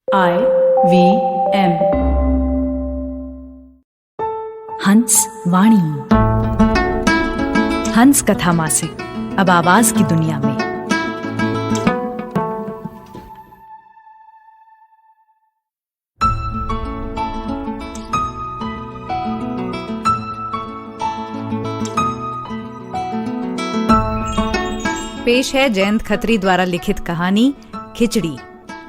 IVM। हंस वाणी। हंस कथा मासिक अब आवाज की दुनिया में। पेश है जयंत खत्री द्वारा लिखित कहानी खिचड़ी।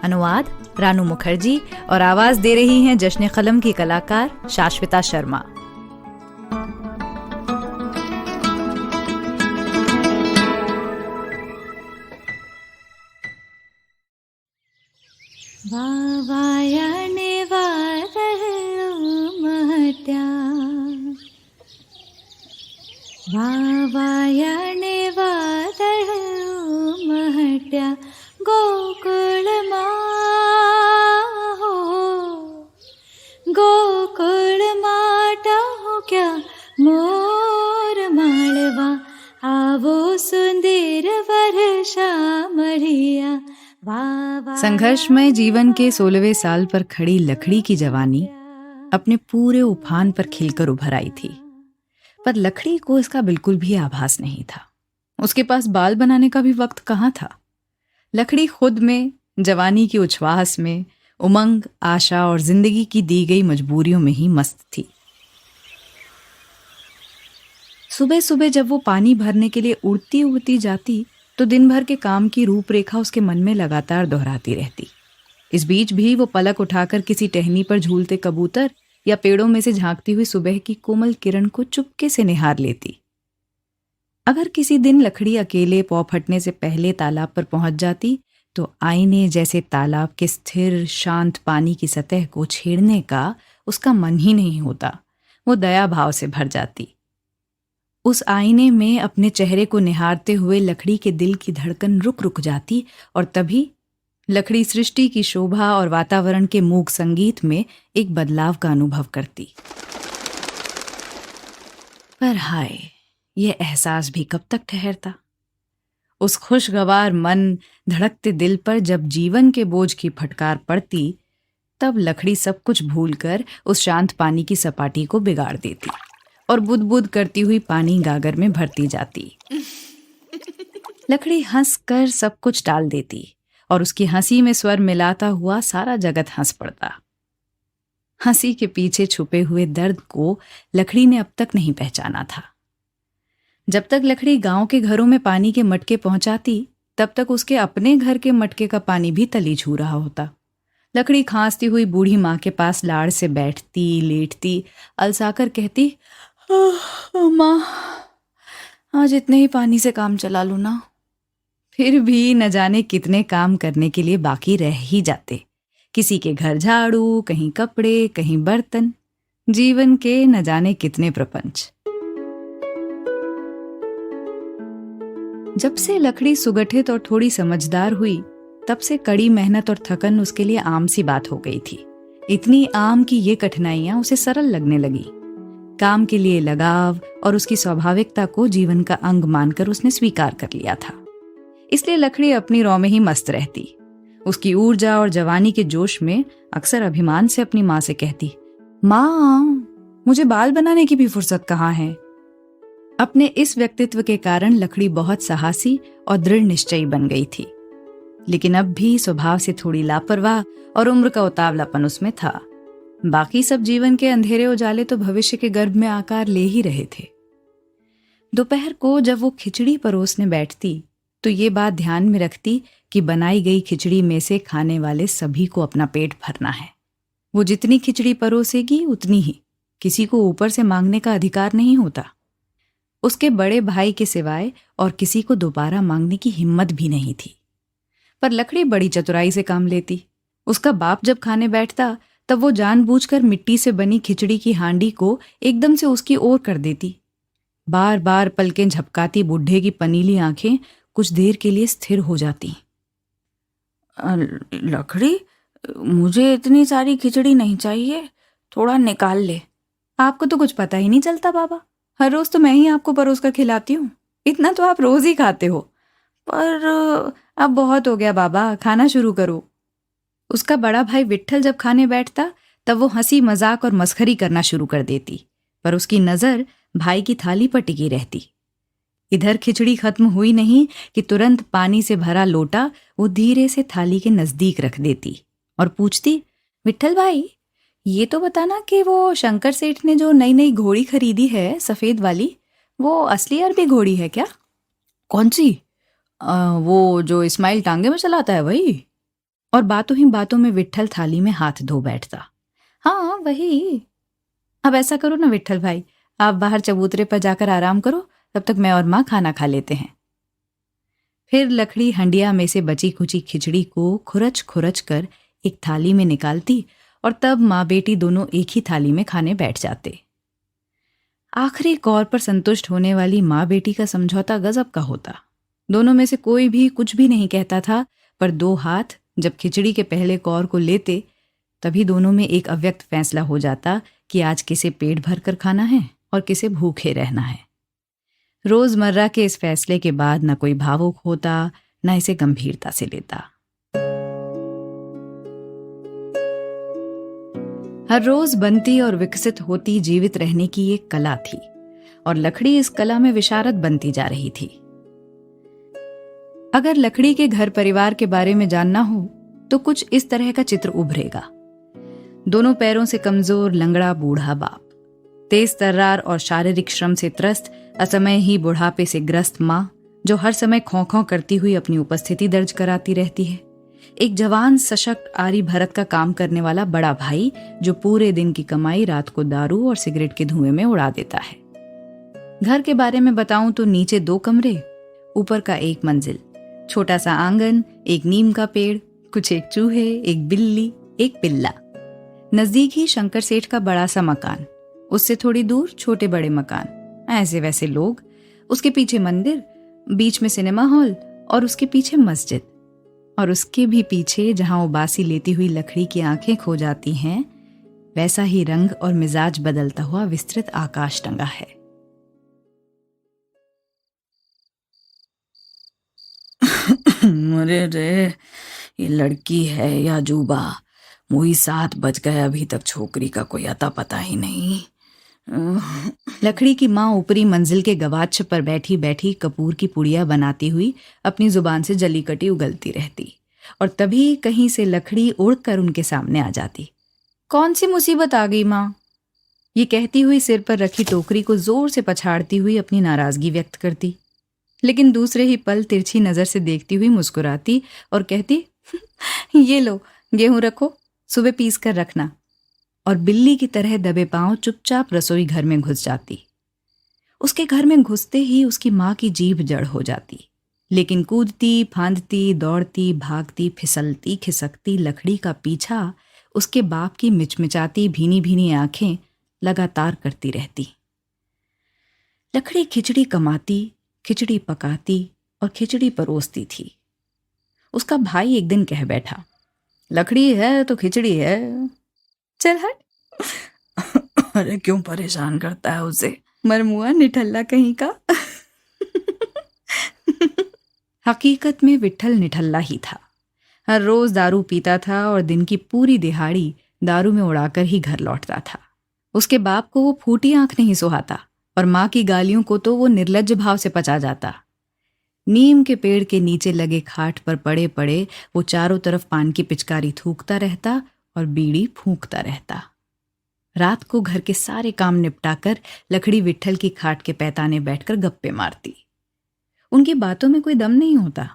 अनुवाद रानू मुखर्जी और आवाज दे रही हैं जश्न कलम की कलाकार शाश्विता शर्मा। वावायाने वादळो महत्या, वावायाने वादळो महत्या, गोकुळमा हो, गोकुळमा टाहो क्या मोर माळवा, आवो सुंदर वर्षा मढ़िया। संघर्षमय जीवन के 16वें साल पर खड़ी लकड़ी की जवानी अपने पूरे उफान पर खिलकर उभर आई थी, पर लकड़ी को इसका बिल्कुल भी आभास नहीं था। उसके पास बाल बनाने का भी वक्त कहाँ था। लकड़ी खुद में, जवानी की उच्छ्वास में, उमंग, आशा और जिंदगी की दी गई मजबूरियों में ही मस्त थी। सुबह सुबह जब वो पानी भरने के लिए उड़ती उड़ती जाती तो दिन भर के काम की रूपरेखा उसके मन में लगातार दोहराती रहती। इस बीच भी वो पलक उठाकर किसी टहनी पर झूलते कबूतर या पेड़ों में से झांकती हुई सुबह की कोमल किरण को चुपके से निहार लेती। अगर किसी दिन लकड़ी अकेले पौ फटने से पहले तालाब पर पहुंच जाती तो आईने जैसे तालाब के स्थिर शांत पानी की सतह को छेड़ने का उसका मन ही नहीं होता। वो दया भाव से भर जाती। उस आईने में अपने चेहरे को निहारते हुए लकड़ी के दिल की धड़कन रुक रुक जाती और तभी लकड़ी सृष्टि की शोभा और वातावरण के मूक संगीत में एक बदलाव का अनुभव करती। पर हाय, ये एहसास भी कब तक ठहरता। उस खुशगवार मन, धड़कते दिल पर जब जीवन के बोझ की फटकार पड़ती तब लकड़ी सब कुछ भूलकर उस शांत पानी की सपाटी को बिगाड़ देती और बुद बुद करती हुई पानी गागर में भरती जाती। लकड़ी हंस कर सब कुछ टाल देती और उसकी हंसी में स्वर मिलाता हुआ सारा जगत हंस पड़ता। हंसी के पीछे छुपे हुए दर्द को लकड़ी ने अब तक नहीं पहचाना था। जब तक लकड़ी गांव के घरों में पानी के मटके पहुंचाती तब तक उसके अपने घर के मटके का पानी भी तली छू रहा होता। लकड़ी खांसती हुई बूढ़ी माँ के पास लाड़ से बैठती, लेटती, अलसाकर कहती, माँ, आज इतने ही पानी से काम चला लूं ना। फिर भी न जाने कितने काम करने के लिए बाकी रह ही जाते। किसी के घर झाड़ू, कहीं कपड़े, कहीं बर्तन, जीवन के न जाने कितने प्रपंच। जब से लकड़ी सुगठित और थोड़ी समझदार हुई तब से कड़ी मेहनत और थकन उसके लिए आम सी बात हो गई थी। इतनी आम कि ये कठिनाइयां उसे सरल लगने लगी। काम के लिए लगाव और उसकी स्वाभाविकता को जीवन का अंग मानकर उसने स्वीकार कर लिया था। इसलिए लकड़ी अपनी रौ में ही मस्त रहती। उसकी ऊर्जा और जवानी के जोश में अक्सर अभिमान से अपनी माँ से कहती, माँ, मुझे बाल बनाने की भी फुर्सत कहाँ है। अपने इस व्यक्तित्व के कारण लकड़ी बहुत साहसी और दृढ़ निश्चयी बन गई थी, लेकिन अब भी स्वभाव से थोड़ी लापरवाह और उम्र का उतावलापन उसमें था। बाकी सब जीवन के अंधेरे उजाले तो भविष्य के गर्भ में आकार ले ही रहे थे। दोपहर को जब वो खिचड़ी परोसने बैठती तो ये बात ध्यान में रखती कि बनाई गई खिचड़ी में से खाने वाले सभी को अपना पेट भरना है। वो जितनी खिचड़ी परोसेगी उतनी ही, किसी को ऊपर से मांगने का अधिकार नहीं होता। उसके बड़े भाई के सिवाय और किसी को दोबारा मांगने की हिम्मत भी नहीं थी। पर लकड़ी बड़ी चतुराई से काम लेती। उसका बाप जब खाने बैठता तब वो जानबूझकर मिट्टी से बनी खिचड़ी की हांडी को एकदम से उसकी ओर कर देती। बार बार पलकें झपकाती बूढ़े की पनीली आंखें कुछ देर के लिए स्थिर हो जाती। लकड़ी, मुझे इतनी सारी खिचड़ी नहीं चाहिए, थोड़ा निकाल ले। आपको तो कुछ पता ही नहीं चलता बाबा, हर रोज तो मैं ही आपको परोस कर खिलाती हूँ। इतना तो आप रोज ही खाते हो। पर अब बहुत हो गया बाबा, खाना शुरू करो। उसका बड़ा भाई विट्ठल जब खाने बैठता तब वो हंसी मजाक और मस्खरी करना शुरू कर देती, पर उसकी नजर भाई की थाली पर टिकी रहती। इधर खिचड़ी खत्म हुई नहीं कि तुरंत पानी से भरा लोटा वो धीरे से थाली के नजदीक रख देती और पूछती, विट्ठल भाई, ये तो बताना कि वो शंकर सेठ ने जो नई नई घोड़ी खरीदी है सफेद वाली, वो असली अरबी घोड़ी है क्या? कौन सी? वो जो इस्माइल टांगे में चलाता है वही। और बातों ही बातों में विट्ठल थाली में हाथ धो बैठता। हाँ वही। अब ऐसा करो ना विट्ठल भाई, आप बाहर चबूतरे पर जाकर आराम करो, तब तक मैं और माँ खाना खा लेते हैं। फिर लकड़ी हंडिया में से बची खुची खिचड़ी को खुरच खुरच कर एक थाली में निकालती और तब माँ बेटी दोनों एक ही थाली में खाने बैठ जाते। आखिरी कौर पर संतुष्ट होने वाली माँ बेटी का समझौता गजब का होता। दोनों में से कोई भी कुछ भी नहीं कहता था, पर दो हाथ जब खिचड़ी के पहले कौर को लेते तभी दोनों में एक अव्यक्त फैसला हो जाता कि आज किसे पेट भर कर खाना है और किसे भूखे रहना है। रोजमर्रा के इस फैसले के बाद न कोई भावुक होता, न इसे गंभीरता से लेता। हर रोज बनती और विकसित होती जीवित रहने की एक कला थी और लकड़ी इस कला में विशारद बनती जा रही थी। अगर लकड़ी के घर परिवार के बारे में जानना हो तो कुछ इस तरह का चित्र उभरेगा। दोनों पैरों से कमजोर लंगड़ा बूढ़ा बाप, तेज तर्रार और शारीरिक श्रम से त्रस्त असमय ही बुढ़ापे से ग्रस्त माँ जो हर समय खौं खौं करती हुई अपनी उपस्थिति दर्ज कराती रहती है, एक जवान सशक्त आरी भरत का काम करने वाला बड़ा भाई जो पूरे दिन की कमाई रात को दारू और सिगरेट के धुएं में उड़ा देता है। घर के बारे में बताऊं तो नीचे 2 कमरे, ऊपर का 1 मंजिल, छोटा सा आंगन, एक नीम का पेड़, कुछ एक चूहे, एक बिल्ली, एक पिल्ला। नजदीक ही शंकर सेठ का बड़ा सा मकान, उससे थोड़ी दूर छोटे बड़े मकान, ऐसे वैसे लोग, उसके पीछे मंदिर, बीच में सिनेमा हॉल और उसके पीछे मस्जिद, और उसके भी पीछे जहां उबासी लेती हुई लकड़ी की आंखें खो जाती हैं, वैसा ही रंग और मिजाज बदलता हुआ विस्तृत आकाश टंगा है। अरे रे, ये लड़की है या जुबा? मुई 7 बज गए, अभी तक छोकरी का कोई अता पता ही नहीं। लकड़ी की माँ ऊपरी मंजिल के गवाच्छ पर बैठी बैठी कपूर की पुड़िया बनाती हुई अपनी जुबान से जली कटी उगलती रहती और तभी कहीं से लकड़ी उड़कर उनके सामने आ जाती। कौन सी मुसीबत आ गई माँ? ये कहती हुई सिर पर रखी टोकरी को जोर से पछाड़ती हुई अपनी नाराजगी व्यक्त करती, लेकिन दूसरे ही पल तिरछी नजर से देखती हुई मुस्कुराती और कहती, ये लो गेहूं रखो, सुबह पीस कर रखना, और बिल्ली की तरह दबे पांव चुपचाप रसोई घर में घुस जाती। उसके घर में घुसते ही उसकी माँ की जीभ जड़ हो जाती, लेकिन कूदती फांदती दौड़ती भागती फिसलती खिसकती लकड़ी का पीछा उसके बाप की मिचमिचाती भीनी भीनी आंखें लगातार करती रहती। लकड़ी खिचड़ी कमाती, खिचड़ी पकाती और खिचड़ी परोसती थी। उसका भाई एक दिन कह बैठा, लकड़ी है तो खिचड़ी है, चल हट। अरे क्यों परेशान करता है उसे? मरमुआ निठल्ला कहीं का। हकीकत में विट्ठल निठल्ला ही था। हर रोज दारू पीता था और दिन की पूरी दिहाड़ी दारू में उड़ाकर ही घर लौटता था। उसके बाप को वो फूटी आंख नहीं सुहाता और माँ की गालियों को तो वो निर्लज्ज भाव से पचा जाता। नीम के पेड़ के नीचे लगे खाट पर पड़े पड़े वो चारों तरफ पान की पिचकारी थूकता रहता और बीड़ी फूंकता रहता। रात को घर के सारे काम निपटाकर लकड़ी विट्ठल की खाट के पैताने बैठकर गप्पे मारती। उनकी बातों में कोई दम नहीं होता।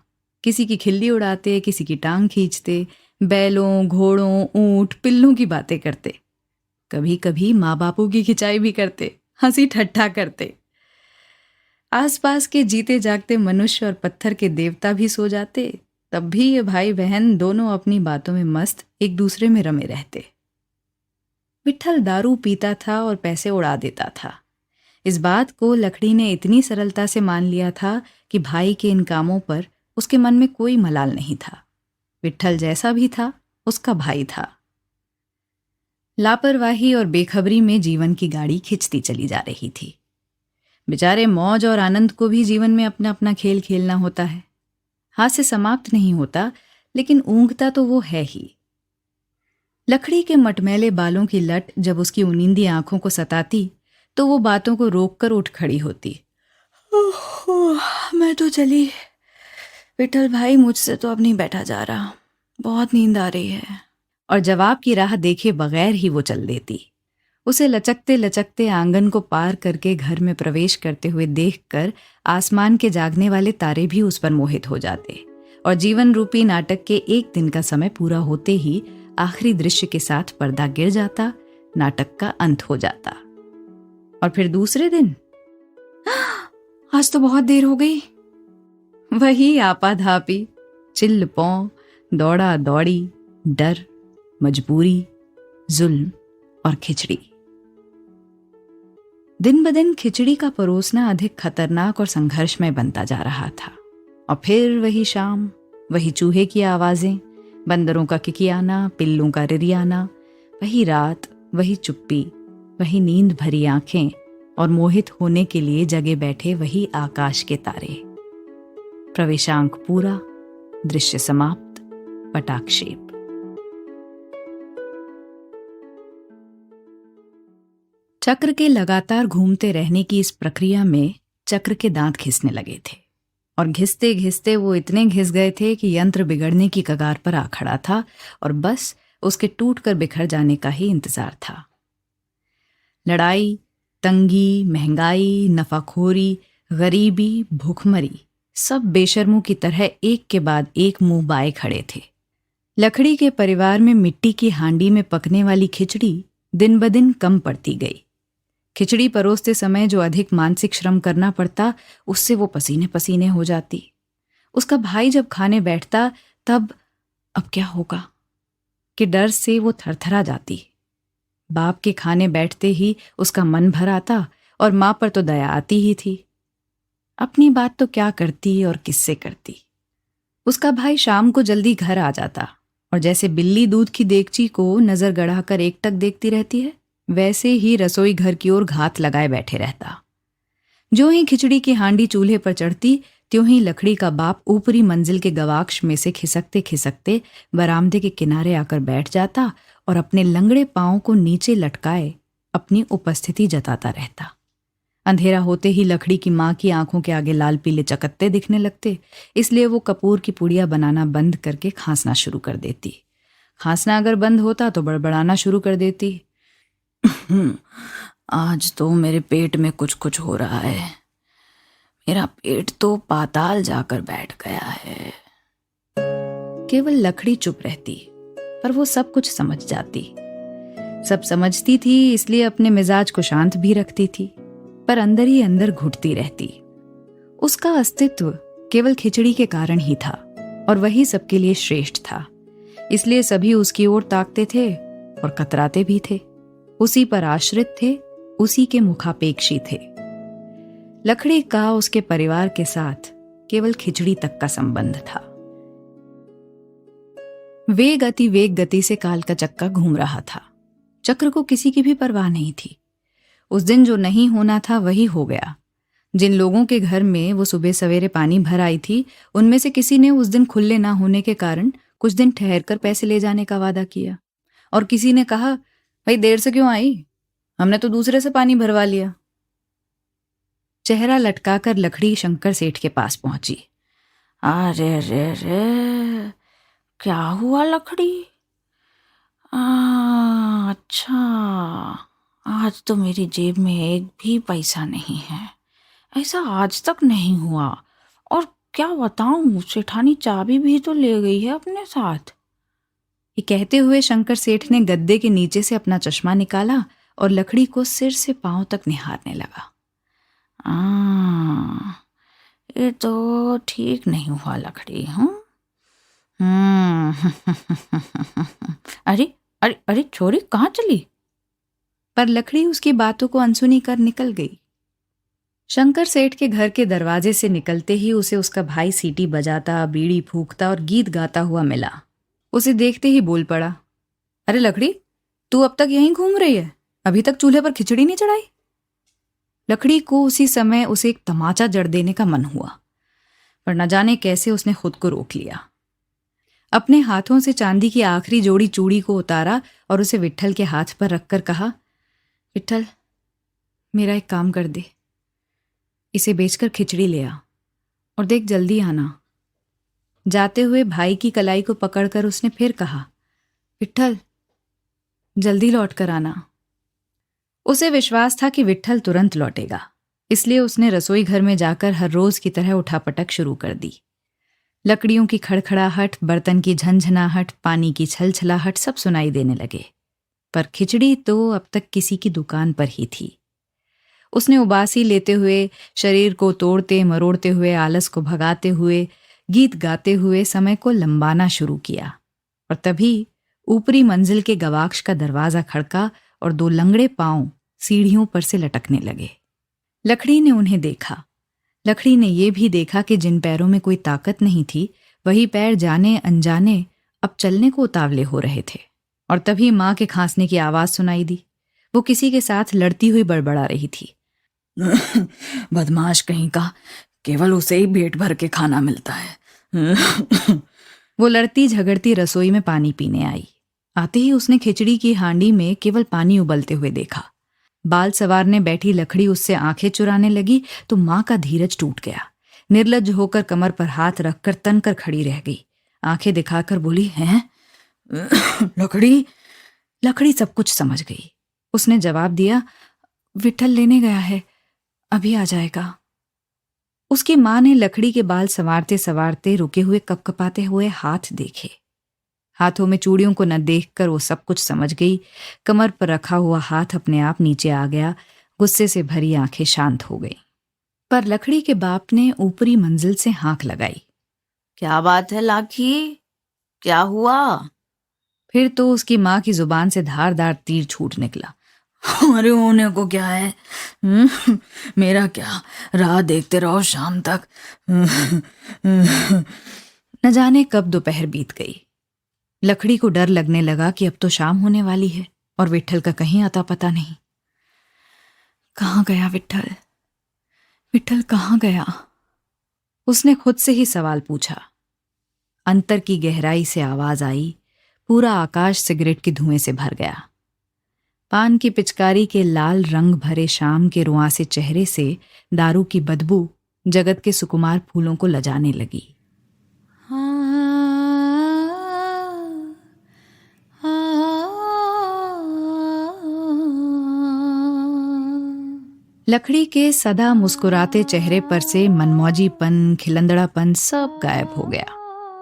किसी की खिल्ली उड़ाते, किसी की टांग खींचते, बैलों घोड़ों ऊंट पिल्लों की बातें करते, कभी कभी माँ बापू की खिंचाई भी करते, हंसी ठट्ठा करते। आसपास के जीते जागते मनुष्य और पत्थर के देवता भी सो जाते, तब भी ये भाई बहन दोनों अपनी बातों में मस्त एक दूसरे में रमे रहते। विट्ठल दारू पीता था और पैसे उड़ा देता था। इस बात को लकड़ी ने इतनी सरलता से मान लिया था कि भाई के इन कामों पर उसके मन में कोई मलाल नहीं था। विट्ठल जैसा भी था, उसका भाई था। लापरवाही और बेखबरी में जीवन की गाड़ी खिंचती चली जा रही थी। बेचारे मौज और आनंद को भी जीवन में अपना अपना खेल खेलना होता है। हाथ से समाप्त नहीं होता, लेकिन ऊँघता तो वो है ही। लकड़ी के मटमैले बालों की लट जब उसकी उनींदी आंखों को सताती तो वो बातों को रोककर उठ खड़ी होती। मैं तो चली। विठल भाई, मुझसे तो अब नहीं बैठा जा रहा, बहुत नींद आ रही है। और जवाब की राह देखे बगैर ही वो चल देती। उसे लचकते लचकते आंगन को पार करके घर में प्रवेश करते हुए देखकर आसमान के जागने वाले तारे भी उस पर मोहित हो जाते और जीवन रूपी नाटक के एक दिन का समय पूरा होते ही आखिरी दृश्य के साथ पर्दा गिर जाता, नाटक का अंत हो जाता। और फिर दूसरे दिन, आज तो बहुत देर हो गई। वही आपाधापी, चिल्ल पौ, दौड़ा दौड़ी, डर, मजबूरी, जुल्म और खिचड़ी। दिन ब दिन खिचड़ी का परोसना अधिक खतरनाक और संघर्षमय बनता जा रहा था। और फिर वही शाम, वही चूहे की आवाजें, बंदरों का किकियाना, पिल्लों का रिरियाना, वही रात, वही चुप्पी, वही नींद भरी आंखें और मोहित होने के लिए जगे बैठे वही आकाश के तारे। प्रवेशांक पूरा, दृश्य समाप्त, पटाक्षेप। चक्र के लगातार घूमते रहने की इस प्रक्रिया में चक्र के दांत घिसने लगे थे और घिसते घिसते वो इतने घिस गए थे कि यंत्र बिगड़ने की कगार पर आ खड़ा था और बस उसके टूटकर बिखर जाने का ही इंतजार था। लड़ाई, तंगी, महंगाई, नफाखोरी, गरीबी, भूखमरी, सब बेशर्मों की तरह एक के बाद एक मुंह बाए खड़े थे। लकड़ी के परिवार में मिट्टी की हांडी में पकने वाली खिचड़ी दिन ब दिन कम पड़ती गई। खिचड़ी परोसते समय जो अधिक मानसिक श्रम करना पड़ता, उससे वो पसीने पसीने हो जाती। उसका भाई जब खाने बैठता तब अब क्या होगा कि डर से वो थरथरा जाती। बाप के खाने बैठते ही उसका मन भर आता और माँ पर तो दया आती ही थी। अपनी बात तो क्या करती और किससे करती। उसका भाई शाम को जल्दी घर आ जाता और जैसे बिल्ली दूध की देगची को नजर गड़ाकर एकटक देखती रहती है, वैसे ही रसोई घर की ओर घात लगाए बैठे रहता। जो ही खिचड़ी की हांडी चूल्हे पर चढ़ती, त्यों ही लकड़ी का बाप ऊपरी मंजिल के गवाक्ष में से खिसकते खिसकते बरामदे के किनारे आकर बैठ जाता और अपने लंगड़े पांव को नीचे लटकाए अपनी उपस्थिति जताता रहता। अंधेरा होते ही लकड़ी की माँ की आंखों के आगे लाल पीले चकत्ते दिखने लगते, इसलिए वो कपूर की पुड़िया बनाना बंद करके खांसना शुरू कर देती। खांसना अगर बंद होता तो बड़बड़ाना शुरू कर देती। आज तो मेरे पेट में कुछ कुछ हो रहा है। मेरा पेट तो पाताल जाकर बैठ गया है। केवल लकड़ी चुप रहती, पर वो सब कुछ समझ जाती। सब समझती थी, इसलिए अपने मिजाज को शांत भी रखती थी, पर अंदर ही अंदर घुटती रहती। उसका अस्तित्व केवल खिचड़ी के कारण ही था और वही सबके लिए श्रेष्ठ था। इसलिए सभी उसकी ओर ताकते थे और कतराते भी थे। उसी पर आश्रित थे, उसी के मुखापेक्षी थे। लकड़ी का उसके परिवार के साथ केवल खिचड़ी तक का संबंध था। वेग अति वेग गति से काल का चक्का घूम रहा था। चक्र को किसी की भी परवाह नहीं थी। उस दिन जो नहीं होना था वही हो गया। जिन लोगों के घर में वो सुबह सवेरे पानी भर आई थी, उनमें से किसी ने उस दिन खुले ना होने के कारण कुछ दिन ठहर कर पैसे ले जाने का वादा किया और किसी ने कहा, भाई देर से क्यों आई, हमने तो दूसरे से पानी भरवा लिया। चेहरा लटकाकर लकड़ी शंकर सेठ के पास पहुंची। अरे रे रे, क्या हुआ लकड़ी? अच्छा, आज तो मेरी जेब में एक भी पैसा नहीं है। ऐसा आज तक नहीं हुआ। और क्या बताऊं, सेठानी चाबी भी तो ले गई है अपने साथ। ये कहते हुए शंकर सेठ ने गद्दे के नीचे से अपना चश्मा निकाला और लकड़ी को सिर से पांव तक निहारने लगा। ये तो ठीक नहीं हुआ लकड़ी। अरे अरे अरे, छोरी कहाँ चली? पर लकड़ी उसकी बातों को अनसुनी कर निकल गई। शंकर सेठ के घर के दरवाजे से निकलते ही उसे उसका भाई सीटी बजाता, बीड़ी फूंकता और गीत गाता हुआ मिला। उसे देखते ही बोल पड़ा, अरे लकड़ी, तू अब तक यहीं घूम रही है? अभी तक चूल्हे पर खिचड़ी नहीं चढ़ाई? लकड़ी को उसी समय उसे एक तमाचा जड़ देने का मन हुआ, पर न जाने कैसे उसने खुद को रोक लिया। अपने हाथों से चांदी की आखिरी जोड़ी चूड़ी को उतारा और उसे विट्ठल के हाथ पर रखकर कहा, विट्ठल, मेरा एक काम कर दे, इसे बेचकर खिचड़ी ले आ और देख जल्दी आना। जाते हुए भाई की कलाई को पकड़कर उसने फिर कहा, विट्ठल, जल्दी लौट कर आना। उसे विश्वास था कि विट्ठल तुरंत लौटेगा, इसलिए उसने रसोई घर में जाकर हर रोज की तरह उठापटक शुरू कर दी। लकड़ियों की खड़खड़ाहट, बर्तन की झनझनाहट, पानी की छलछलाहट सब सुनाई देने लगे, पर खिचड़ी तो अब तक किसी की दुकान पर ही थी। उसने उबासी लेते हुए, शरीर को तोड़ते मरोड़ते हुए, आलस को भगाते हुए, गीत गाते हुए समय को लंबाना शुरू किया। और तभी ऊपरी मंजिल के गवाक्ष का दरवाजा खड़का और 2 लंगड़े पांव सीढ़ियों पर से लटकने लगे। लकड़ी ने उन्हें देखा। लकड़ी ने यह भी देखा कि जिन पैरों में कोई ताकत नहीं थी, वही पैर जाने अनजाने अब चलने को उतावले हो रहे थे। और तभी मां के खांसने की आवाज सुनाई दी। वो किसी के साथ लड़ती हुई बड़बड़ा रही थी। बदमाश कहीं का, केवल उसे ही पेट भर के खाना मिलता है। वो लड़ती झगड़ती रसोई में पानी पीने आई। आते ही उसने खिचड़ी की हांडी में केवल पानी उबलते हुए देखा। बाल संवारने बैठी लकड़ी उससे आंखें चुराने लगी तो मां का धीरज टूट गया। निर्लज्ज होकर कमर पर हाथ रखकर तनकर खड़ी रह गई। आंखें दिखाकर बोली, हैं? लकड़ी? लकड़ी सब कुछ समझ गई। उसने जवाब दिया, विट्ठल लेने गया है, अभी आ जाएगा। उसकी मां ने लकड़ी के बाल संवारते संवारते रुके हुए कपकपाते हुए हाथ देखे। हाथों में चूड़ियों को न देखकर वो सब कुछ समझ गई। कमर पर रखा हुआ हाथ अपने आप नीचे आ गया। गुस्से से भरी आंखें शांत हो गई। पर लकड़ी के बाप ने ऊपरी मंजिल से हाँक लगाई, क्या बात है लाखी, क्या हुआ? फिर तो उसकी मां की जुबान से धारदार तीर छूट निकला। अरे होने को क्या है? मेरा क्या, राह देखते रहो शाम तक। न जाने कब दोपहर बीत गई। लकड़ी को डर लगने लगा कि अब तो शाम होने वाली है और विट्ठल का कहीं आता पता नहीं। कहाँ गया विट्ठल? विट्ठल कहाँ गया? उसने खुद से ही सवाल पूछा। अंतर की गहराई से आवाज आई। पूरा आकाश सिगरेट के धुएं से भर गया। पान की पिचकारी के लाल रंग भरे शाम के रुआंसे चेहरे से दारू की बदबू जगत के सुकुमार फूलों को लजाने लगी। लकड़ी के सदा मुस्कुराते चेहरे पर से मनमौजीपन, खिलंदड़ापन सब गायब हो गया।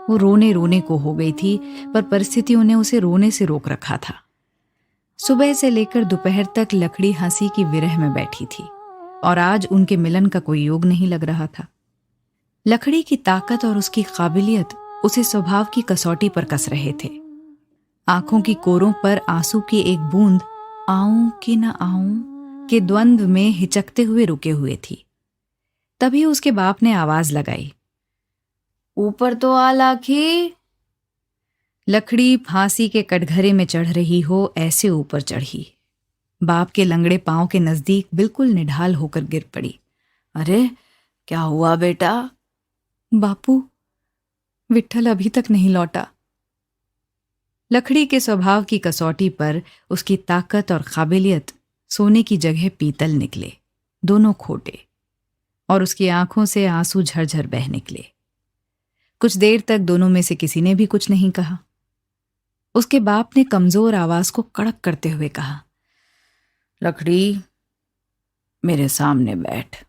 वो रोने रोने को हो गई थी, पर परिस्थितियों ने उसे रोने से रोक रखा था। सुबह से लेकर दोपहर तक लकड़ी हंसी की विरह में बैठी थी और आज उनके मिलन का कोई योग नहीं लग रहा था। लकड़ी की ताकत और उसकी काबिलियत उसे स्वभाव की कसौटी पर कस रहे थे। आंखों की कोरों पर आंसू की एक बूंद आऊं कि न आऊं के द्वंद्व में हिचकते हुए रुके हुए थी। तभी उसके बाप ने आवाज लगाई, ऊपर तो आ लाखी। लकड़ी फांसी के कटघरे में चढ़ रही हो ऐसे ऊपर चढ़ी। बाप के लंगड़े पांव के नजदीक बिल्कुल निढाल होकर गिर पड़ी। अरे क्या हुआ बेटा? बापू, विट्ठल अभी तक नहीं लौटा। लकड़ी के स्वभाव की कसौटी पर उसकी ताकत और काबिलियत सोने की जगह पीतल निकले, दोनों खोटे, और उसकी आंखों से आंसू झरझर बह निकले। कुछ देर तक दोनों में से किसी ने भी कुछ नहीं कहा। उसके बाप ने कमजोर आवाज को कड़क करते हुए कहा, लकड़ी मेरे सामने बैठ।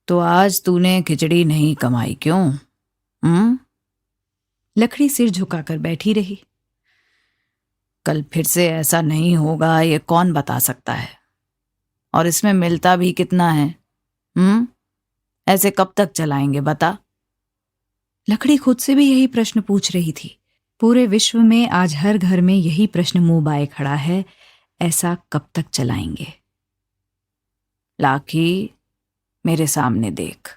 तो आज तूने खिचड़ी नहीं कमाई क्यों? लकड़ी सिर झुकाकर बैठी रही। कल फिर से ऐसा नहीं होगा ये कौन बता सकता है? और इसमें मिलता भी कितना है? ऐसे कब तक चलाएंगे बता? लकड़ी खुद से भी यही प्रश्न पूछ रही थी। पूरे विश्व में आज हर घर में यही प्रश्न मुंह बाए खड़ा है, ऐसा कब तक चलाएंगे? लाखी मेरे सामने देख।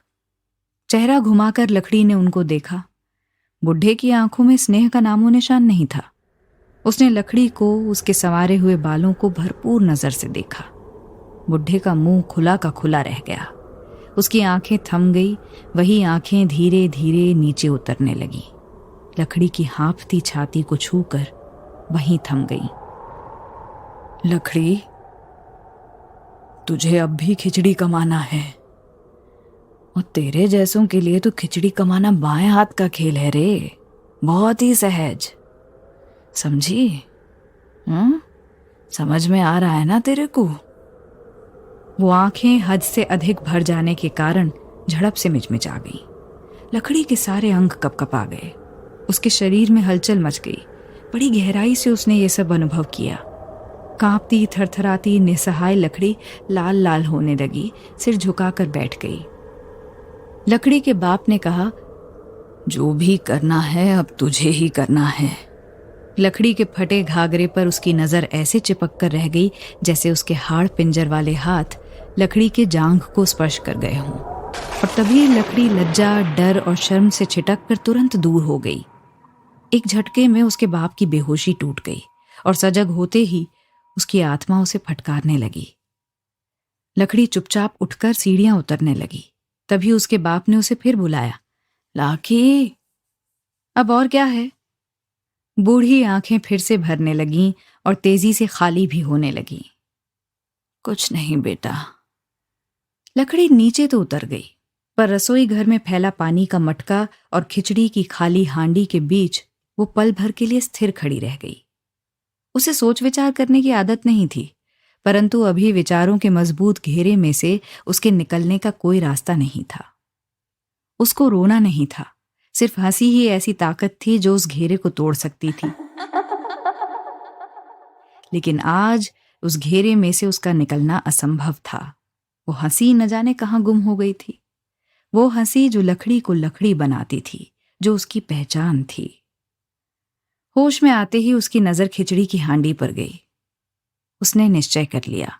चेहरा घुमाकर लकड़ी ने उनको देखा। बुढ़े की आंखों में स्नेह का नामो निशान नहीं था। उसने लकड़ी को, उसके संवारे हुए बालों को भरपूर नजर से देखा। बुढ़े का मुंह खुला का खुला रह गया। उसकी आंखें थम गई। वही आंखें धीरे धीरे नीचे उतरने लगी। लकड़ी की हाँफती छाती को छूकर वहीं थम गई। लकड़ी, तुझे अब भी खिचड़ी कमाना है, और तेरे जैसों के लिए तो खिचड़ी कमाना बाएं हाथ का खेल है रे, बहुत ही सहज, समझी? समझ में आ रहा है ना तेरे को? वो आंखें हद से अधिक भर जाने के कारण झड़प से मिचमिचा गई। लकड़ी के सारे अंग कपकपा गए, उसके शरीर में हलचल मच गई। बड़ी गहराई से उसने ये सब अनुभव किया। कांपती थरथराती निसहाय लकड़ी लाल लाल होने लगी, सिर झुकाकर बैठ गई। लकड़ी के बाप ने कहा, जो भी करना है अब तुझे ही करना है। लकड़ी के फटे घाघरे पर उसकी नजर ऐसे चिपक कर रह गई जैसे उसके हाड़ पिंजर वाले हाथ लकड़ी के जांघ को स्पर्श कर गए हों, और तभी लकड़ी लज्जा, डर और शर्म से छिटक कर तुरंत दूर हो गई। एक झटके में उसके बाप की बेहोशी टूट गई और सजग होते ही उसकी आत्मा उसे फटकारने लगी। लकड़ी चुपचाप उठकर सीढ़ियां उतरने लगी। तभी उसके बाप ने उसे फिर बुलाया, लाकी, अब और क्या है? बूढ़ी आंखें फिर से भरने लगीं और तेजी से खाली भी होने लगीं। कुछ नहीं बेटा। लकड़ी नीचे तो उतर गई, पर रसोई घर में फैला पानी का मटका और खिचड़ी की खाली हांडी के बीच वो पल भर के लिए स्थिर खड़ी रह गई। उसे सोच विचार करने की आदत नहीं थी, परंतु अभी विचारों के मजबूत घेरे में से उसके निकलने का कोई रास्ता नहीं था। उसको रोना नहीं था, सिर्फ हंसी ही ऐसी ताकत थी जो उस घेरे को तोड़ सकती थी। लेकिन आज उस घेरे में से उसका निकलना असंभव था। वो हंसी न जाने कहां गुम हो गई थी, वो हंसी जो लकड़ी को लकड़ी बनाती थी, जो उसकी पहचान थी। होश में आते ही उसकी नजर खिचड़ी की हांडी पर गई। उसने निश्चय कर लिया।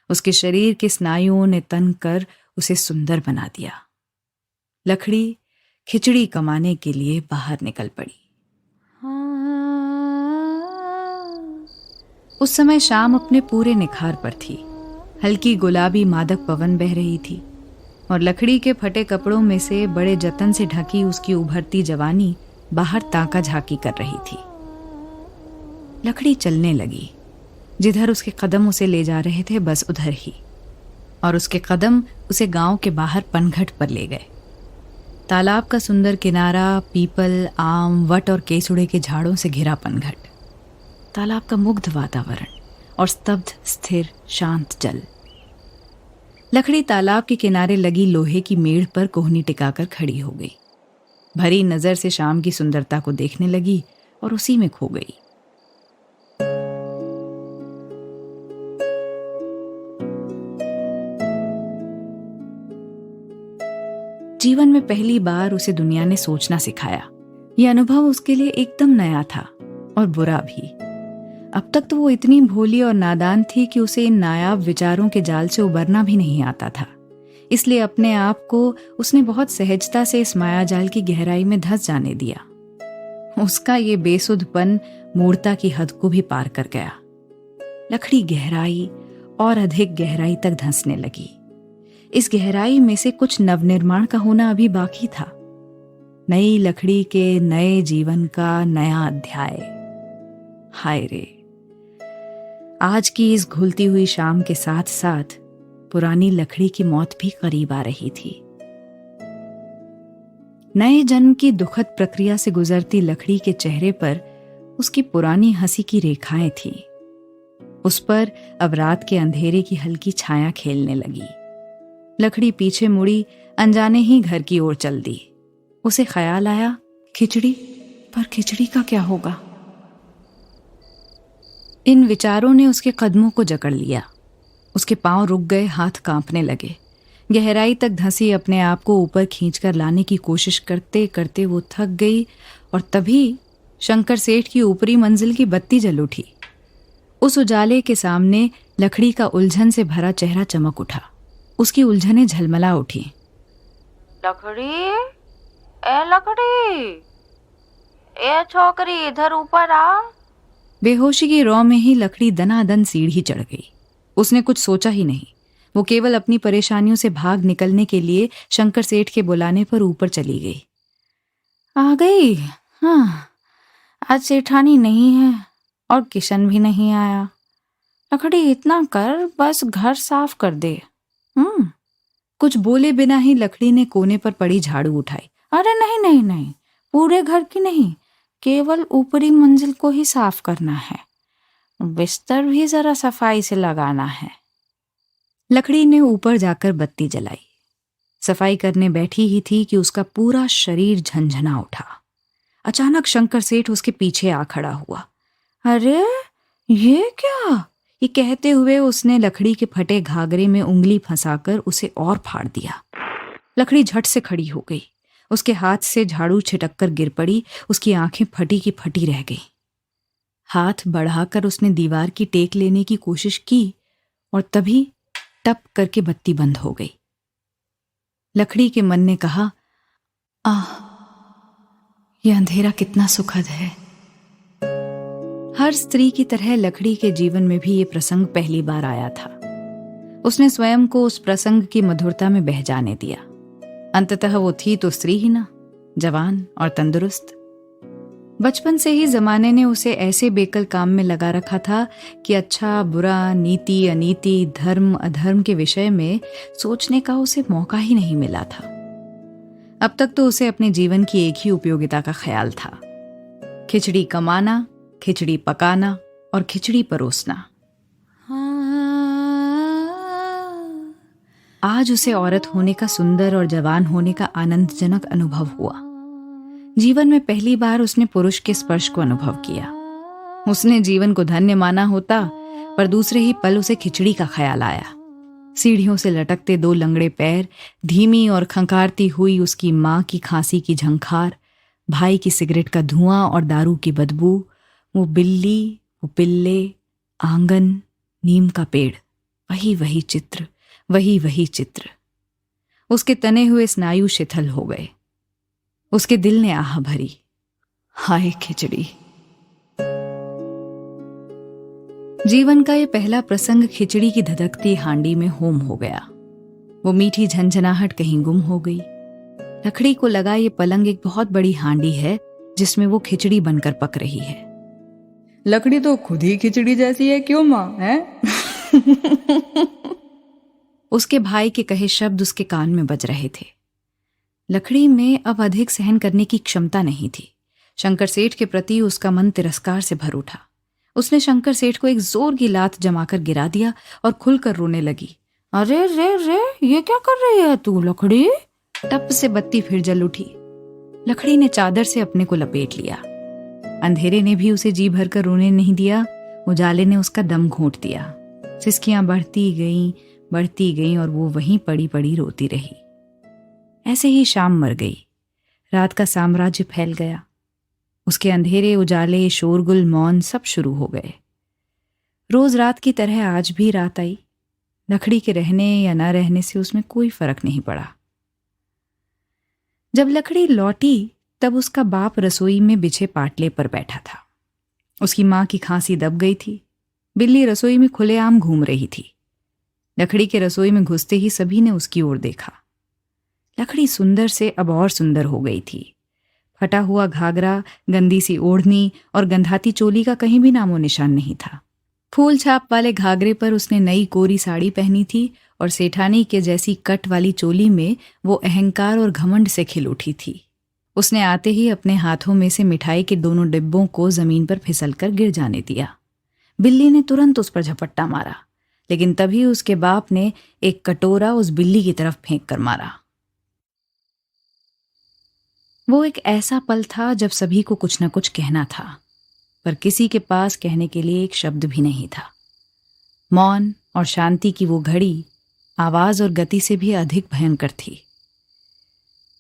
उसके शरीर के स्नायुओं ने तन कर उसे सुंदर बना दिया। लकड़ी खिचड़ी कमाने के लिए बाहर निकल पड़ी। उस समय शाम अपने पूरे निखार पर थी। हल्की गुलाबी मादक पवन बह रही थी और लकड़ी के फटे कपड़ों में से बड़े जतन से ढकी उसकी उभरती जवानी बाहर ताका झाकी कर रही थी। लकड़ी चलने लगी। जिधर उसके कदम उसे ले जा रहे थे बस उधर ही, और उसके कदम उसे गांव के बाहर पनघट पर ले गए। तालाब का सुंदर किनारा, पीपल, आम, वट और केसुड़े के झाड़ों से घिरा पनघट, तालाब का मुग्ध वातावरण और स्तब्ध स्थिर शांत जल। लकड़ी तालाब के किनारे लगी लोहे की मेड़ पर कोहनी टिकाकर खड़ी हो गई। भरी नजर से शाम की सुंदरता को देखने लगी और उसी में खो गई। जीवन में पहली बार उसे दुनिया ने सोचना सिखाया। यह अनुभव उसके लिए एकदम नया था और बुरा भी। अब तक तो वो इतनी भोली और नादान थी कि उसे इन नायाब विचारों के जाल से उबरना भी नहीं आता था। इसलिए अपने आप को उसने बहुत सहजता से इस मायाजाल की गहराई में धंस जाने दिया। उसका ये बेसुधपन मूर्ता की हद को भी पार कर गया। लकड़ी गहराई और अधिक गहराई तक धंसने लगी। इस गहराई में से कुछ नवनिर्माण का होना अभी बाकी था। नई लकड़ी के नए जीवन का नया अध्याय। हाय रे, आज की इस घुलती हुई शाम के साथ साथ पुरानी लकड़ी की मौत भी करीब आ रही थी। नए जन्म की दुखद प्रक्रिया से गुजरती लकड़ी के चेहरे पर उसकी पुरानी हंसी की रेखाएं थीं। उस पर अब रात के अंधेरे की हल्की छाया खेलने लगी। लकड़ी पीछे मुड़ी, अनजाने ही घर की ओर चल दी। उसे ख्याल आया, खिचड़ी, पर खिचड़ी का क्या होगा? इन विचारों ने उसके कदमों को जकड़ लिया। उसके पांव रुक गए, हाथ कांपने लगे। गहराई तक धंसी अपने आप को ऊपर खींचकर लाने की कोशिश करते करते वो थक गई और तभी शंकर सेठ की ऊपरी मंजिल की बत्ती जल उठी। उस उजाले के सामने लकड़ी का उलझन से भरा चेहरा चमक उठा। उसकी उलझनें झलमला उठी। लकड़ी, ए लकड़ी, ए छोकरी, इधर ऊपर आ। बेहोशी की रौ में ही लकड़ी दनादन सीढ़ी चढ़ गई। उसने कुछ सोचा ही नहीं। वो केवल अपनी परेशानियों से भाग निकलने के लिए शंकर सेठ के बुलाने पर ऊपर चली गई। आ गई, हाँ, आज सेठानी नहीं है और किशन भी नहीं आया। लकड़ी इतना कर बस घर साफ कर दे। कुछ बोले बिना ही लकड़ी ने कोने पर पड़ी झाड़ू उठाई। अरे नहीं नहीं नहीं, पूरे घर की नहीं, केवल ऊपरी मंजिल को ही साफ करना है। बिस्तर भी जरा सफाई से लगाना है। लकड़ी ने ऊपर जाकर बत्ती जलाई। सफाई करने बैठी ही थी कि उसका पूरा शरीर झंझना उठा। अचानक शंकर सेठ उसके पीछे आ खड़ा हुआ। अरे ये क्या? ये कहते हुए उसने लकड़ी के फटे घाघरे में उंगली फंसाकर उसे और फाड़ दिया। लकड़ी झट से खड़ी हो गई। उसके हाथ से झाड़ू छिटककर गिर पड़ी। उसकी आंखें फटी की फटी रह गई। हाथ बढ़ाकर उसने दीवार की टेक लेने की कोशिश की और तभी टप करके बत्ती बंद हो गई। लकड़ी के मन ने कहा, आह, यह अंधेरा कितना सुखद है। हर स्त्री की तरह लकड़ी के जीवन में भी ये प्रसंग पहली बार आया था। उसने स्वयं को उस प्रसंग की मधुरता में बह जाने दिया। अंततः वो थी तो स्त्री ही ना, जवान और तंदुरुस्त। बचपन से ही जमाने ने उसे ऐसे बेकल काम में लगा रखा था कि अच्छा बुरा, नीति अनीति, धर्म अधर्म के विषय में सोचने का उसे मौका ही नहीं मिला था। अब तक तो उसे अपने जीवन की एक ही उपयोगिता का ख्याल था, खिचड़ी कमाना, खिचड़ी पकाना और खिचड़ी परोसना। आज उसे औरत होने का सुंदर और जवान होने का आनंदजनक अनुभव हुआ। जीवन में पहली बार उसने पुरुष के स्पर्श को अनुभव किया। उसने जीवन को धन्य माना होता, पर दूसरे ही पल उसे खिचड़ी का ख्याल आया। सीढ़ियों से लटकते 2 लंगड़े पैर, धीमी और खंकारती हुई उसकी माँ की खांसी की झंखार, भाई की सिगरेट का धुआं और दारू की बदबू, वो बिल्ली, वो पिल्ले, आंगन, नीम का पेड़, वही वही चित्र, वही वही चित्र। उसके तने हुए स्नायु शिथिल हो गए। उसके दिल ने आह भरी, हाय खिचड़ी। जीवन का ये पहला प्रसंग खिचड़ी की धधकती हांडी में होम हो गया। वो मीठी झंझनाहट कहीं गुम हो गई। लकड़ी को लगा ये पलंग एक बहुत बड़ी हांडी है जिसमें वो खिचड़ी बनकर पक रही है। लकड़ी तो खुद ही खिचड़ी जैसी है, क्यों माँ है? उसके भाई के कहे शब्द उसके कान में बज रहे थे। लकड़ी में अब अधिक सहन करने की क्षमता नहीं थी। शंकर सेठ के प्रति उसका मन तिरस्कार से भर उठा। उसने शंकर सेठ को एक जोर की लात जमाकर गिरा दिया और खुलकर रोने लगी। अरे रे रे, ये क्या कर रही है तू लकड़ी? टप से बत्ती फिर जल उठी। लकड़ी ने चादर से अपने को लपेट लिया। अंधेरे ने भी उसे जी भरकर रोने नहीं दिया। उजाले ने उसका दम घोंट दिया। सिसकियां बढ़ती गईं और वो वहीं पड़ी पड़ी रोती रही। ऐसे ही शाम मर गई। रात का साम्राज्य फैल गया। उसके अंधेरे, उजाले, शोरगुल, मौन सब शुरू हो गए। रोज रात की तरह आज भी रात आई। लकड़ी के रहने या न रहने से उसमें कोई फर्क नहीं पड़ा। जब लकड़ी लौटी तब उसका बाप रसोई में बिछे पाटले पर बैठा था। उसकी माँ की खांसी दब गई थी। बिल्ली रसोई में खुलेआम घूम रही थी। लकड़ी के रसोई में घुसते ही सभी ने उसकी ओर देखा। लकड़ी सुंदर से अब और सुंदर हो गई थी। फटा हुआ घाघरा, गंदी सी ओढ़नी और गंधाती चोली का कहीं भी नामो निशान नहीं था। फूल छाप वाले घाघरे पर उसने नई कोरी साड़ी पहनी थी और सेठानी के जैसी कट वाली चोली में वो अहंकार और घमंड से खिल उठी थी। उसने आते ही अपने हाथों में से मिठाई के दोनों डिब्बों को जमीन पर फिसलकर गिर जाने दिया। बिल्ली ने तुरंत उस पर झपट्टा मारा, लेकिन तभी उसके बाप ने एक कटोरा उस बिल्ली की तरफ फेंक कर मारा। वो एक ऐसा पल था जब सभी को कुछ न कुछ कहना था, पर किसी के पास कहने के लिए एक शब्द भी नहीं था। मौन और शांति की वो घड़ी आवाज और गति से भी अधिक भयंकर थी।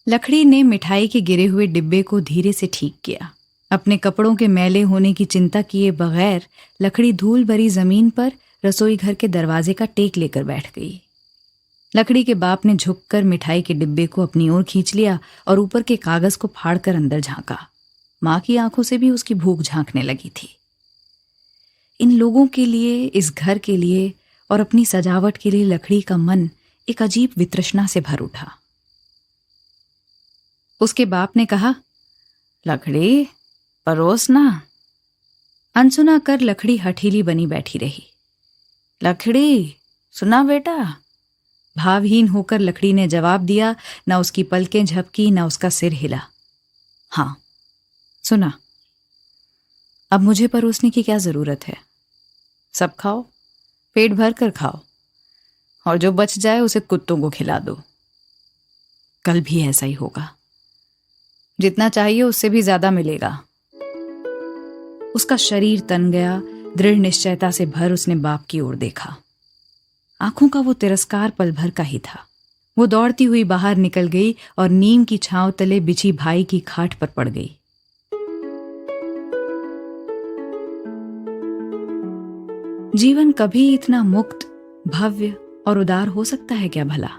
लकड़ी ने मिठाई के गिरे हुए डिब्बे को धीरे से ठीक किया। अपने कपड़ों के मैले होने की चिंता किए बगैर लकड़ी धूल भरी जमीन पर रसोई घर के दरवाजे का टेक लेकर बैठ गई। लकड़ी के बाप ने झुककर मिठाई के डिब्बे को अपनी ओर खींच लिया और ऊपर के कागज को फाड़कर अंदर झांका। माँ की आंखों से भी उसकी भूख झांकने लगी थी। इन लोगों के लिए, इस घर के लिए और अपनी सजावट के लिए लकड़ी का मन एक अजीब वितृष्णा से भर उठा। उसके बाप ने कहा, लकड़ी परोस ना। अनसुना कर लकड़ी हठीली बनी बैठी रही। लकड़ी सुना बेटा। भावहीन होकर लकड़ी ने जवाब दिया। न उसकी पलकें झपकी, न उसका सिर हिला। हाँ सुना। अब मुझे परोसने की क्या जरूरत है? सब खाओ, पेट भर कर खाओ, और जो बच जाए उसे कुत्तों को खिला दो। कल भी ऐसा ही होगा। जितना चाहिए उससे भी ज्यादा मिलेगा। उसका शरीर तन गया। दृढ़ निश्चयता से भर उसने बाप की ओर देखा। आंखों का वो तिरस्कार पल भर का ही था। वो दौड़ती हुई बाहर निकल गई और नीम की छांव तले बिछी भाई की खाट पर पड़ गई। जीवन कभी इतना मुक्त, भव्य और उदार हो सकता है क्या भला?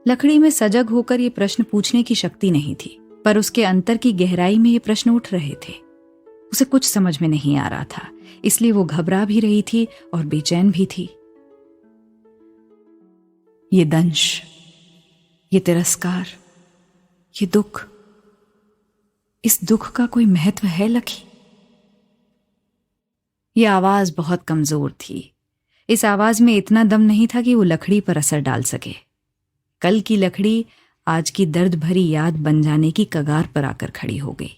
लकड़ी में सजग होकर ये प्रश्न पूछने की शक्ति नहीं थी, पर उसके अंतर की गहराई में ये प्रश्न उठ रहे थे। उसे कुछ समझ में नहीं आ रहा था, इसलिए वो घबरा भी रही थी और बेचैन भी थी। ये दंश, ये तिरस्कार, ये दुख, इस दुख का कोई महत्व है लखी? ये आवाज बहुत कमजोर थी। इस आवाज में इतना दम नहीं था कि वो लकड़ी पर असर डाल सके। कल की लकड़ी आज की दर्द भरी याद बन जाने की कगार पर आकर खड़ी हो गई।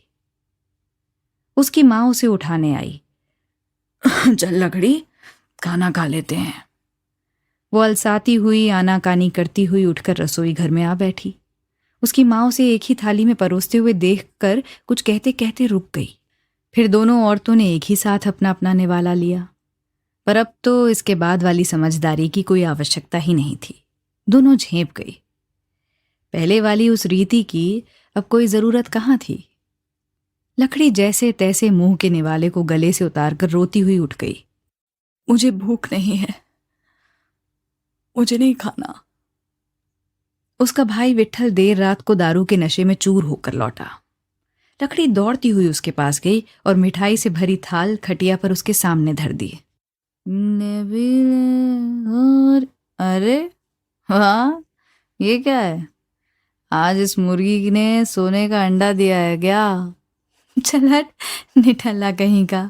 उसकी मां उसे उठाने आई। चल लकड़ी, खाना खा लेते हैं। वो अलसाती हुई, आनाकानी करती हुई उठकर रसोई घर में आ बैठी। उसकी मां उसे एक ही थाली में परोसते हुए देखकर कुछ कहते कहते रुक गई। फिर दोनों औरतों ने एक ही साथ अपना अपना निवाला लिया। पर अब तो इसके बाद वाली समझदारी की कोई आवश्यकता ही नहीं थी। दोनों झेप गई। पहले वाली उस रीति की अब कोई जरूरत कहाँ थी। लकड़ी जैसे तैसे मुंह के निवाले को गले से उतारकर रोती हुई उठ गई। मुझे भूख नहीं है, मुझे नहीं खाना। उसका भाई विट्ठल देर रात को दारू के नशे में चूर होकर लौटा। लकड़ी दौड़ती हुई उसके पास गई और मिठाई से भरी थाल खटिया पर उसके सामने धर दी। और अरे वाह, ये क्या है? आज इस मुर्गी ने सोने का अंडा दिया है क्या? चल हट, निठल्ला कहीं का।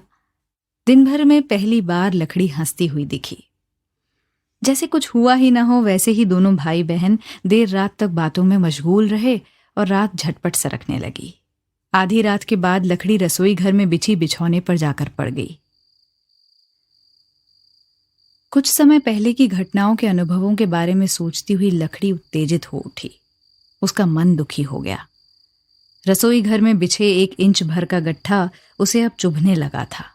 दिन भर में पहली बार लकड़ी हंसती हुई दिखी। जैसे कुछ हुआ ही ना हो वैसे ही दोनों भाई बहन देर रात तक बातों में मशगूल रहे और रात झटपट सरकने लगी। आधी रात के बाद लकड़ी रसोई घर में बिछी बिछौने पर जाकर पड़ गई। कुछ समय पहले की घटनाओं के अनुभवों के बारे में सोचती हुई लकड़ी उत्तेजित हो उठी। उसका मन दुखी हो गया। रसोई घर में बिछे 1 इंच भर का गट्ठा उसे अब चुभने लगा था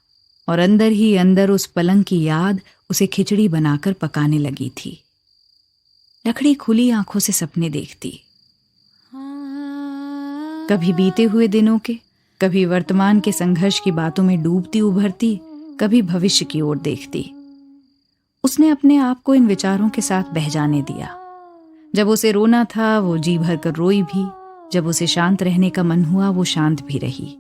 और अंदर ही अंदर उस पलंग की याद उसे खिचड़ी बनाकर पकाने लगी थी। लकड़ी खुली आंखों से सपने देखती, कभी बीते हुए दिनों के, कभी वर्तमान के संघर्ष की बातों में डूबती उभरती, कभी भविष्य की ओर देखती। उसने अपने आप को इन विचारों के साथ बह जाने दिया। जब उसे रोना था वो जी भर कर रोई भी, जब उसे शांत रहने का मन हुआ वो शांत भी रही।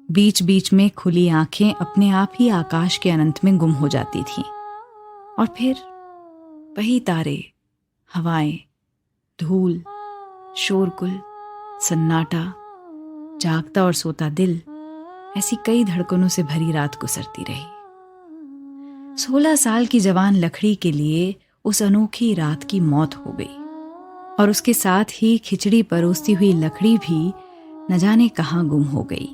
बीच बीच में खुली आंखें अपने आप ही आकाश के अनंत में गुम हो जाती थीं। और फिर वही तारे, हवाएं, धूल, शोरगुल, सन्नाटा, जागता और सोता दिल, ऐसी कई धड़कनों से भरी रात गुजरती रही। 16 साल की जवान लकड़ी के लिए उस अनोखी रात की मौत हो गई और उसके साथ ही खिचड़ी परोसती हुई लकड़ी भी न जाने कहां गुम हो गई।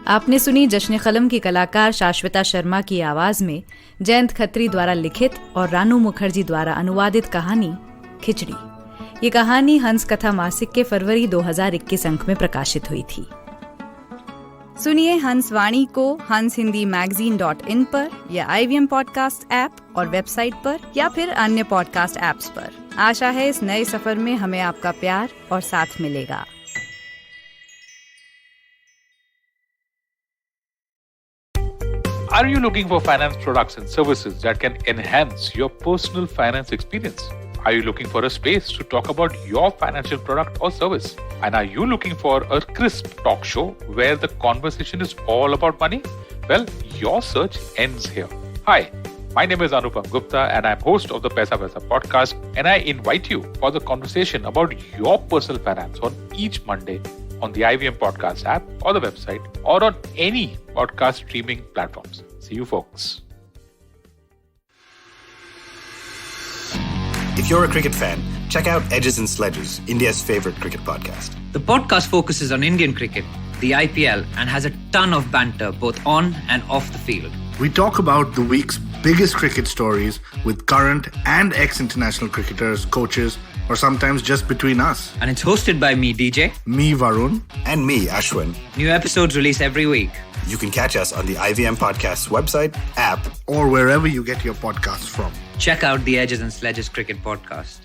आपने सुनी जश्न कलम की कलाकार शाश्वता शर्मा की आवाज में जयंत खत्री द्वारा लिखित और रानू मुखर्जी द्वारा अनुवादित कहानी खिचड़ी। ये कहानी हंस कथा मासिक के फरवरी 2021 अंक में प्रकाशित हुई थी। सुनिए हंस वाणी को hanshindiMagazine.in पर या IVM पॉडकास्ट ऐप और वेबसाइट पर या फिर अन्य पॉडकास्ट ऐप्स पर। आशा है इस नए सफर में हमें आपका प्यार और साथ मिलेगा। Are you looking for finance products and services that can enhance your personal finance experience? Are you looking for a space to talk about your financial product or service? And are you looking for a crisp talk show where the conversation is all about money? Well, your search ends here. Hi, My name is Anupam Gupta and I'm host of the Paisa Vaisa podcast, and I invite you for the conversation about your personal finance on each Monday on the IVM Podcast app or the website or on any podcast streaming platforms. See you folks. If you're a cricket fan, check out Edges and Sledges, India's favorite cricket podcast. The podcast focuses on Indian cricket, the IPL, and has a ton of banter both on and off the field. We talk about the week's biggest cricket stories with current and ex-international cricketers, coaches, or sometimes just between us. And it's hosted by me, DJ. Me, Varun. And me, Ashwin. New episodes release every week. You can catch us on the IVM Podcast's website, app, or wherever you get your podcasts from. Check out the Edges and Sledges Cricket Podcast.